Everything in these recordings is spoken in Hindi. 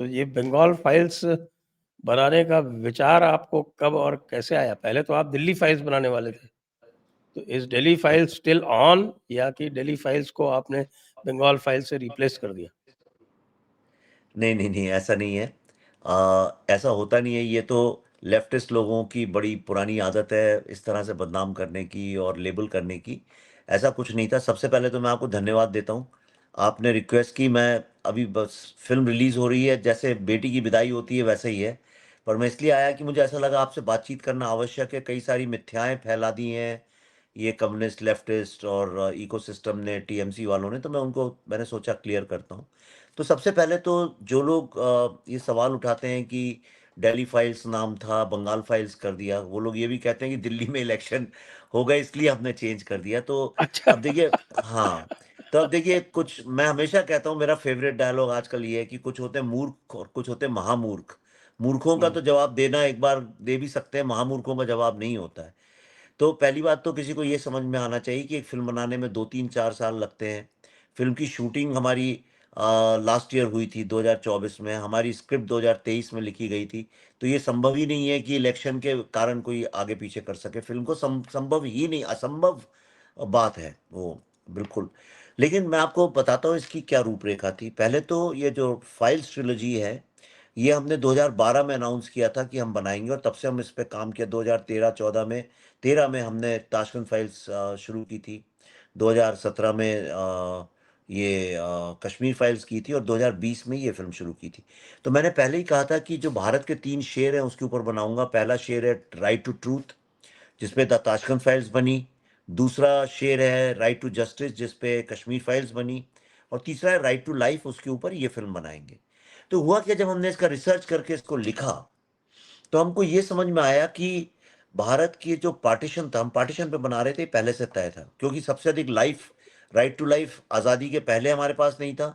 तो ये बंगाल फाइल्स बनाने का विचार आपको कब और कैसे आया? पहले तो आप दिल्ली फाइल्स बनाने वाले थे, तो is Delhi files still on, या कि दिल्ली फाइल्स को आपने बंगाल फाइल से रिप्लेस कर दिया? नहीं नहीं नहीं, ऐसा नहीं है। ऐसा होता नहीं है। ये तो लेफ्टिस्ट लोगों की बड़ी पुरानी आदत है इस तरह से बदनाम करने की और लेबल करने की। ऐसा कुछ नहीं था। सबसे पहले तो मैं आपको धन्यवाद देता हूँ। आपने रिक्वेस्ट की, मैं अभी बस फिल्म रिलीज हो रही है, जैसे बेटी की विदाई होती है वैसे ही है। पर मैं इसलिए आया कि मुझे ऐसा लगा आपसे बातचीत करना आवश्यक है। कई सारी मिथ्याएं फैला दी हैं ये कम्युनिस्ट, लेफ्टिस्ट और इकोसिस्टम ने, टीएमसी वालों ने, तो मैंने सोचा क्लियर करता हूँ। तो सबसे पहले तो जो लोग ये सवाल उठाते हैं कि दिल्ली फाइल्स नाम था, बंगाल फाइल्स कर दिया, वो लोग ये भी कहते हैं कि दिल्ली में इलेक्शन हो गए इसलिए हमने चेंज कर दिया। तो अच्छा। अब देखिए, हाँ, तो अब देखिए, कुछ मैं हमेशा कहता हूँ, मेरा फेवरेट डायलॉग आजकल ये है कि कुछ होते हैं मूर्ख और कुछ होते हैं महामूर्ख। मूर्खों का हम्म, तो जवाब देना एक बार दे भी सकते हैं, महामूर्खों का जवाब नहीं होता है। तो पहली बात तो किसी को ये समझ में आना चाहिए कि एक फ़िल्म बनाने में 2-3-4 साल लगते हैं। फ़िल्म की शूटिंग हमारी लास्ट ईयर हुई थी 2024 में, हमारी स्क्रिप्ट 2023 में लिखी गई थी। तो ये संभव ही नहीं है कि इलेक्शन के कारण कोई आगे-पीछे कर सके। फ़िल्म को संभव ही नहीं, असंभव बात है वो, बिल्कुल। लेकिन मैं आपको बताता हूँ इसकी क्या रूपरेखा थी। पहले तो ये जो फाइल्स ट्रिलॉजी है, ये हमने 2012 में अनाउंस किया था कि हम बनाएँगे, और तब से हम इस पे काम किया। 2013-14 में, 13 में हमने ताशकंद फाइल्स शुरू की थी। 2017 में कश्मीर फाइल्स की थी, और 2020 में ये फ़िल्म शुरू की थी। तो मैंने पहले ही कहा था कि जो भारत के 3 शेर हैं उसके ऊपर बनाऊँगा। पहला शेर है राइट टू ट्रूथ, जिसपे द ताशकंद फाइल्स बनी। दूसरा शेर है राइट टू जस्टिस, जिसपे कश्मीर फाइल्स बनी। और तीसरा है राइट टू लाइफ, उसके ऊपर ये फ़िल्म बनाएँगे। तो हुआ क्या, जब हमने इसका रिसर्च करके इसको लिखा, तो हमको ये समझ में आया कि भारत की जो पार्टीशन था, हम पार्टीशन पे बना रहे थे, पहले से तय था। क्योंकि सबसे अधिक लाइफ, राइट टू लाइफ आज़ादी के पहले हमारे पास नहीं था,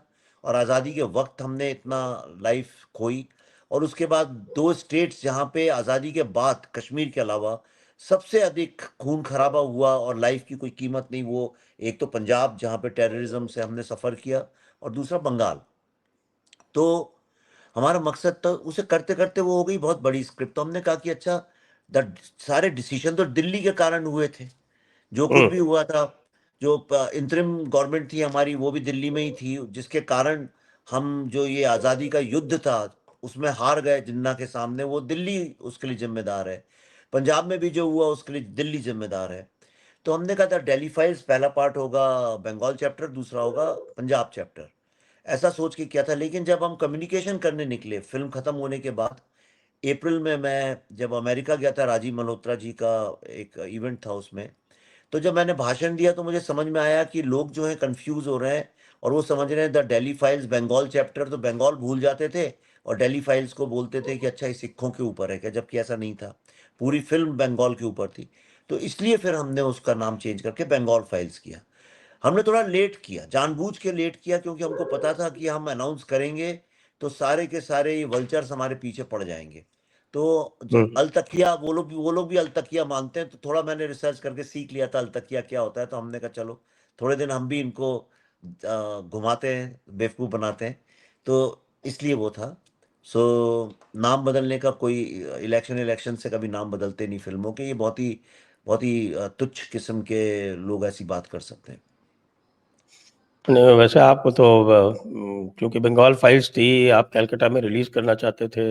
और आज़ादी के वक़्त हमने इतना लाइफ खोई। और उसके बाद 2 स्टेट्स जहाँ पे आज़ादी के बाद कश्मीर के अलावा सबसे अधिक खून-खराबा हुआ और लाइफ की कोई कीमत नहीं, वो एक तो पंजाब जहाँ पे टेररिज़्म से हमने सफ़र किया, और दूसरा बंगाल। तो हमारा मकसद तो उसे करते-करते वो हो गई बहुत बड़ी स्क्रिप्ट। तो हमने कहा कि अच्छा, द सारे डिसीजन तो दिल्ली के कारण हुए थे। जो कुछ हम्म, भी हुआ था, जो इंतरिम गवर्नमेंट थी हमारी, वो भी दिल्ली में ही थी, जिसके कारण हम जो ये आज़ादी का युद्ध था, उसमें हार गए जिन्ना के सामने, वो दिल्ली उसके लिए ज़िम्मेदार है। पंजाब में भी जो हुआ उसके लिए दिल्ली ज़िम्मेदार है। तो हमने कहा था डेली फाइल्स पहला पार्ट होगा बंगाल चैप्टर, दूसरा होगा पंजाब चैप्टर। ऐसा सोच के किया था। लेकिन जब हम कम्युनिकेशन करने निकले फ़िल्म खत्म होने के बाद, अप्रैल में मैं जब अमेरिका गया था, राजीव मल्होत्रा जी का एक इवेंट था उसमें। तो जब मैंने भाषण दिया तो मुझे समझ में आया कि लोग जो हैं कन्फ्यूज़ हो रहे हैं, और वो समझ रहे हैं the Delhi files Bengal chapter, तो बंगाल भूल जाते थे और दिल्ली फाइल्स को बोलते थे कि अच्छा ये सिखों के ऊपर है क्या, जबकि ऐसा नहीं था। पूरी फ़िल्म बंगाल के ऊपर थी। तो इसलिए फिर हमने उसका नाम चेंज करके बंगाल फाइल्स किया। हमने थोड़ा लेट किया, जानबूझ के लेट किया, क्योंकि हमको पता था कि हम अनाउंस करेंगे तो सारे के सारे ये वल्चर्स हमारे पीछे पड़ जाएँगे। तो हम्म। अलतकिया, वो लोग भी अलतकिया मानते हैं, तो थोड़ा मैंने रिसर्च करके सीख लिया था अलतकिया क्या होता है। तो हमने कहा चलो थोड़े दिन हम भी इनको घुमाते हैं, बेवकूफ़ बनाते हैं। तो इसलिए वो था। सो नाम बदलने का कोई, इलेक्शन से कभी नाम बदलते नहीं फ़िल्मों के। ये बहुत ही तुच्छ किस्म के लोग ऐसी बात कर सकते हैं। नहीं, वैसे आपको तो क्योंकि बंगाल फाइल्स थी, आप कलकत्ता में रिलीज करना चाहते थे,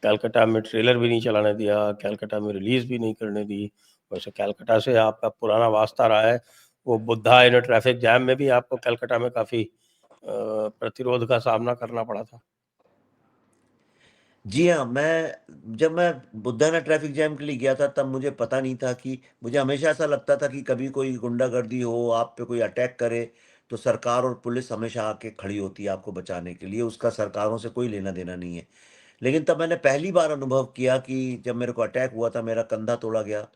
कलकत्ता में ट्रेलर भी नहीं चलाने दिया, कलकत्ता में रिलीज भी नहीं करने दी। वैसे कलकत्ता से आपका पुराना वास्ता रहा है। वो बुद्धा इन ट्रैफिक जैम में भी आपको कलकत्ता में काफी प्रतिरोध का सामना करना पड़ा था। जी हाँ, जब मैं बुद्धा ट्रैफिक जैम के लिए गया था, तब मुझे पता नहीं था कि, मुझे हमेशा ऐसा लगता था कि कभी कोई गुंडागर्दी हो, आप पे कोई अटैक करे, तो सरकार और पुलिस हमेशा आके खड़ी होती है आपको बचाने के लिए, उसका सरकारों से कोई लेना-देना नहीं है। लेकिन तब मैंने पहली बार अनुभव किया कि जब मेरे को अटैक हुआ था, मेरा कंधा तोड़ा गया,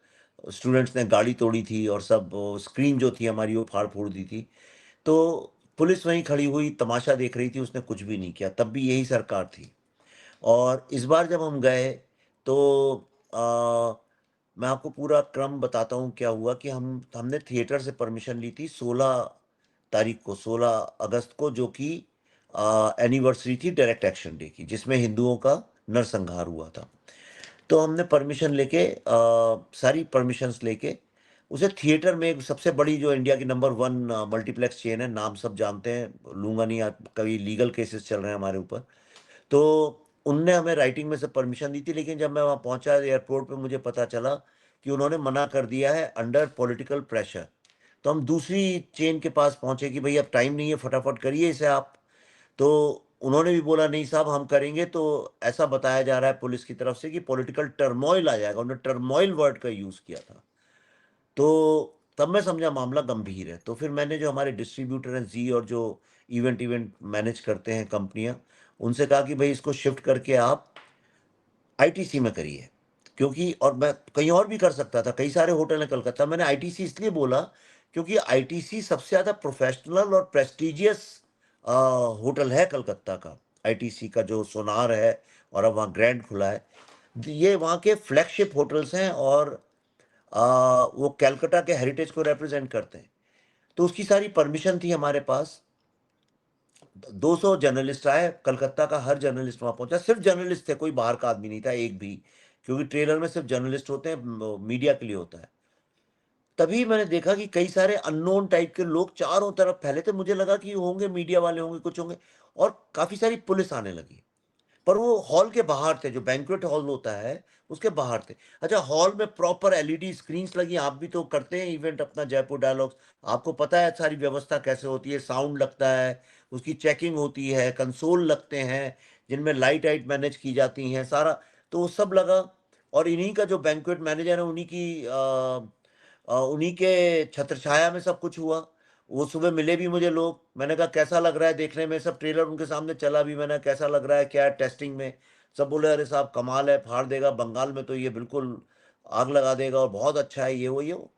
स्टूडेंट्स ने गाड़ी तोड़ी थी, और सब स्क्रीन जो थी हमारी वो फाड़-फूड़ दी थी। तो पुलिस वहीं खड़ी हुई तमाशा देख रही थी, उसने कुछ भी नहीं किया, तब भी यही सरकार थी। और इस बार जब हम गए, तो मैं आपको पूरा क्रम बताता हूँ क्या हुआ कि हमने थिएटर से परमिशन ली थी 16 तारीख को, 16 अगस्त को, जो कि एनिवर्सरी थी डायरेक्ट एक्शन डे की, जिसमें हिंदुओं का नरसंहार हुआ था। तो हमने परमिशन लेके सारी परमिशंस लेके उसे थिएटर में, एक सबसे बड़ी जो इंडिया की नंबर 1 मल्टीप्लेक्स चेन है, नाम सब जानते हैं, लूँगा नहीं, आप कभी लीगल केसेस चल रहे हैं हमारे ऊपर। तो उनने हमें राइटिंग में से परमिशन दी थी, लेकिन जब मैं वहाँ पहुँचा एयरपोर्ट पे मुझे पता चला कि उन्होंने मना कर दिया है अंडर पॉलिटिकल प्रेशर। तो हम दूसरी चेन के पास पहुँचे कि भई अब टाइम नहीं है, फटाफट करिए इसे आप। तो उन्होंने भी बोला नहीं साहब हम करेंगे, तो ऐसा बताया जा रहा है पुलिस की तरफ से कि पॉलिटिकल टर्मॉइल आ जाएगा। उन्होंने टर्मॉइल वर्ड का यूज़ किया था। तो तब मैं समझा मामला गंभीर है। तो फिर मैंने जो हमारे डिस्ट्रीब्यूटर हैं ज़ी और जो इवेंट इवेंट मैनेज करते हैं कंपनियाँ, उनसे कहा कि भई इसको शिफ्ट करके आप आईटीसी में करिए। क्योंकि और मैं कहीं और भी कर सकता था, कई सारे होटल हैं कलकत्ता। मैंने आईटीसी इसलिए बोला क्योंकि आईटीसी सबसे ज़्यादा प्रोफ़ेशनल और प्रेस्टिजियस होटल है कलकत्ता का। आईटीसी का जो सोनार है और अब वहाँ ग्रैंड खुला है। ये वहाँ के फ्लैगशिप होटल्स हैं और वो कलकत्ता के हेरिटेज को रिप्रेज़ेंट करते हैं। तो उसकी सारी परमिशन थी हमारे पास। 200 जर्नलिस्ट आए, कलकत्ता का हर जर्नलिस्ट वहाँ पहुँचा, सिर्फ़ जर्नलिस्ट थे, कोई बाहर का आदमी नहीं था एक भी, क्योंकि ट्रेलर में सिर्फ़ जर्नलिस्ट होते हैं, मीडिया के लिए होता है। तभी मैंने देखा कि कई सारे अननोन टाइप के लोग चारों तरफ फैले थे, मुझे लगा कि होंगे मीडिया वाले होंगे, कुछ होंगे, और काफ़ी सारी पुलिस आने लगी। पर वो हॉल के बाहर थे, जो बैंक्वेट हॉल होता है, उसके बाहर थे। अच्छा, हॉल में प्रॉपर एलईडी स्क्रीन्स लगी, आप भी तो करते हैं इवेंट अपना जयपुर डायलॉग्स, आपको पता है सारी व्यवस्था कैसे होती है, साउंड लगता है, उसकी चेकिंग होती है, कंसोल लगते हैं, जिनमें लाइट-वाइट मैनेज की जाती हैं, सारा, तो वो सब लगा। और इन्हीं का जो बैंक्वेट मैनेजर है, उन्हीं के छत्रछाया में सब कुछ हुआ। वो सुबह मिले भी मुझे लोग, मैंने कहा कैसा लग रहा है देखने में, सब ट्रेलर उनके सामने चला भी, मैंने कहा कैसा लग रहा है, क्या है टेस्टिंग में? सब बोले अरे साहब कमाल है, फाड़ देगा, बंगाल में तो ये बिल्कुल आग लगा देगा और बहुत अच्छा है, ये वो।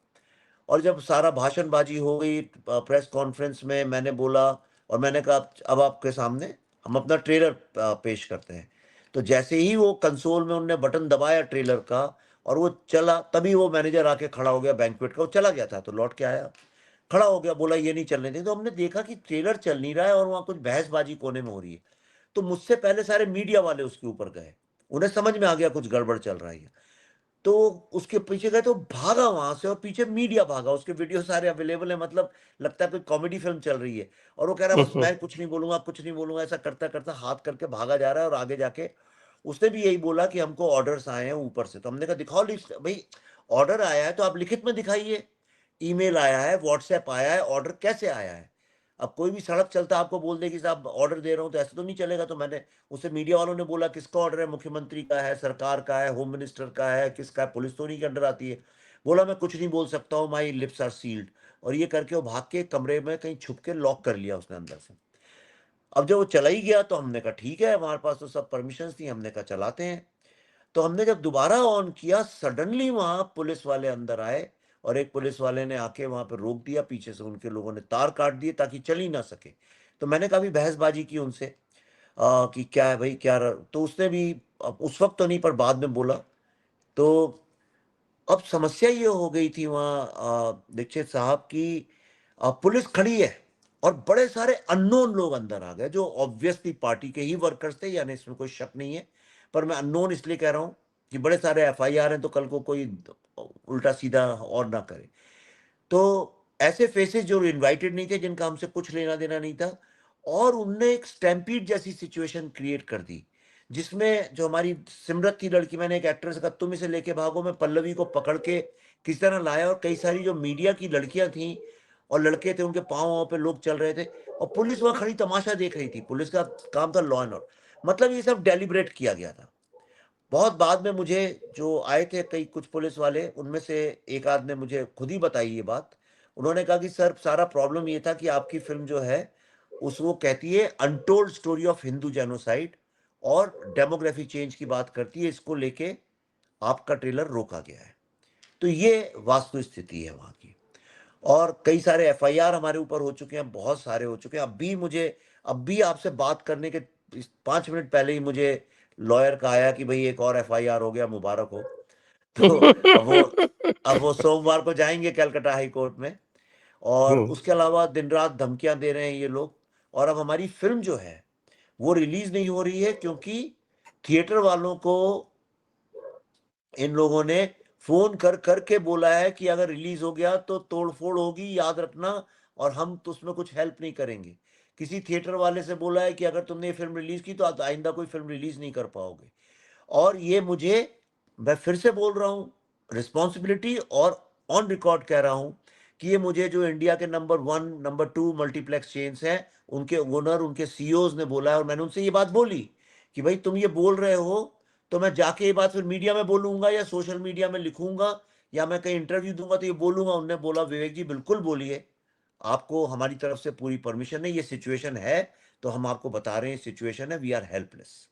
और जब सारा भाषणबाजी हो गई प्रेस कॉन्फ्रेंस में, मैंने बोला और मैंने कहा अब आपके सामने हम अपना ट्रेलर पेश करते हैं। तो जैसे ही वो कंसोल में उन्होंने बटन दबाया ट्रेलर का और वो चला, तभी वो मैनेजर आके खड़ा हो गया बैंक्वेट का, वो चला गया था तो लौट के आया, खड़ा हो गया, बोला ये नहीं चलने देंगे। तो हमने देखा कि ट्रेलर चल नहीं रहा है और वहाँ कुछ बहसबाजी कोने में हो रही है। तो मुझसे पहले सारे मीडिया वाले उसके ऊपर गए, उन्हें समझ में आ गया कुछ गड़बड़ चल रहा है। तो उसके पीछे गए तो भागा वहाँ से और पीछे मीडिया भागा, उसके वीडियो सारे अवेलेबल हैं, मतलब लगता है कोई कॉमेडी फ़िल्म चल रही है। और वो कह रहा है बस मैं कुछ नहीं बोलूँगा, कुछ नहीं बोलूँगा, ऐसा करता-करता हाथ करके भागा जा रहा है और आगे जाके उसने भी यही बोला कि हमको ऑर्डर्स आए हैं ऊपर से। तो हमने कहा दिखाओ लिस्ट, भई ऑर्डर आया है तो आप लिखित में दिखाइए। ईमेल आया है, व्हाट्सएप आया है, ऑर्डर कैसे आया है? अब कोई भी सड़क चलता आपको बोल दे कि साहब ऑर्डर दे रहा हूँ, तो ऐसे तो नहीं चलेगा। तो मैंने उससे मीडिया वालों ने बोला किसका ऑर्डर है? मुख्यमंत्री का है, सरकार का है, होम मिनिस्टर का है, किसका है? पुलिस तो उन्हीं के अंडर आती है। बोला मैं कुछ नहीं बोल सकता हूँ, माय लिप्स आर सील्ड। और ये करके वो भाग के कमरे में कहीं छुप के लॉक कर लिया उसने अंदर से। अब जब वो चला ही गया तो हमने कहा ठीक है, हमारे पास तो सब परमिशंस थी, हमने कहा चलाते हैं। तो हमने जब दोबारा ऑन किया, सडनली वहाँ पुलिस वाले अंदर आए और एक पुलिस वाले ने आके वहाँ पे रोक दिया, पीछे से उनके लोगों ने तार काट दिए ताकि चल ही ना सके। तो मैंने काफ़ी बहसबाजी की उनसे कि क्या है भई, क्या र तो उसने भी उस वक़्त तो नहीं पर बाद में बोला। तो अब समस्या ये हो गई थी वहाँ दीक्षित साहब कि पुलिस खड़ी है और बड़े सारे अननोन लोग अंदर आ गए जो ऑब्वियसली पार्टी के ही वर्कर्स थे, यानी इसमें कोई शक नहीं है। पर मैं अननोन इसलिए कह रहा हूँ कि बड़े सारे एफआईआर हैं तो कल को कोई उल्टा-सीधा और ना करे। तो ऐसे फेसेस जो इनवाइटेड नहीं थे, जिनका हमसे कुछ लेना-देना नहीं था, और उनने एक स्टैम्पीड जैसी सिचुएशन क्रिएट कर दी, जिसमें जो हमारी सिमरत थी लड़की, मैंने एक एक्ट्रेस का तुम इसे लेके भागो में पल्लवी को पकड़ के किसी तरह लाया, और कई सारी जो मीडिया की लड़कियाँ थीं और लड़के थे, उनके पाँव-वाँव पे लोग चल रहे थे और पुलिस वहाँ खड़ी तमाशा देख रही थी। पुलिस का काम था लॉ एंड ऑर्डर। मतलब ये सब डेलिब्रेट किया गया था। बहुत बाद में मुझे जो आए थे कई कुछ पुलिस वाले, उनमें से एक आध ने मुझे खुद ही बताई ये बात। उन्होंने कहा कि सर सारा प्रॉब्लम ये था कि आपकी फ़िल्म जो है, उस वो कहती है untold story of Hindu genocide और डेमोग्राफी चेंज की बात करती है, इसको लेके आपका ट्रेलर रोका गया है। तो ये वास्तु स्थिति है वहाँ की। और कई सारे एफआईआर हमारे ऊपर हो चुके हैं, बहुत सारे हो चुके हैं। अब भी आपसे बात करने के इस 5 मिनट पहले ही मुझे लॉयर का आया कि भई एक और एफआईआर हो गया, मुबारक हो। तो अब वो सोमवार को जाएँगे कलकत्ता हाई कोर्ट में, और हुँ। उसके अलावा दिन-रात धमकियाँ दे रहे हैं ये लोग। और अब हमारी फ़िल्म जो है, वो रिलीज नहीं हो रही है क्योंकि थिएटर वालों को इन लोगों ने फोन कर करके बोला है कि अगर रिलीज हो गया तो तोड़फोड़ होगी, याद रखना, और हम तो उसमें कुछ हेल्प नहीं करेंगे। किसी थिएटर वाले से बोला है कि अगर तुमने ये फिल्म रिलीज की तो आइंदा कोई फिल्म रिलीज नहीं कर पाओगे। और ये मुझे, मैं फिर से बोल रहा हूँ, रिस्पॉन्सिबिलिटी और ऑन रिकॉर्ड कह रहा हूँ कि ये मुझे जो इंडिया के नंबर 1, नंबर 2 मल्टीप्लेक्स चेन्स हैं, उनके ओनर, उनके सीईओज ने बोला है, और मैंने उनसे ये बात बोली कि भाई तुम ये बोल रहे हो तो मैं जाके ये बात फिर मीडिया में बोलूंगा या सोशल मीडिया में लिखूंगा या मैं कहीं इंटरव्यू दूंगा तो ये बोलूंगा। उन्होंने बोला विवेक जी बिल्कुल बोलिए, आपको हमारी तरफ से पूरी परमिशन है, ये सिचुएशन है तो हम आपको बता रहे हैं सिचुएशन है, वी आर हेल्पलेस।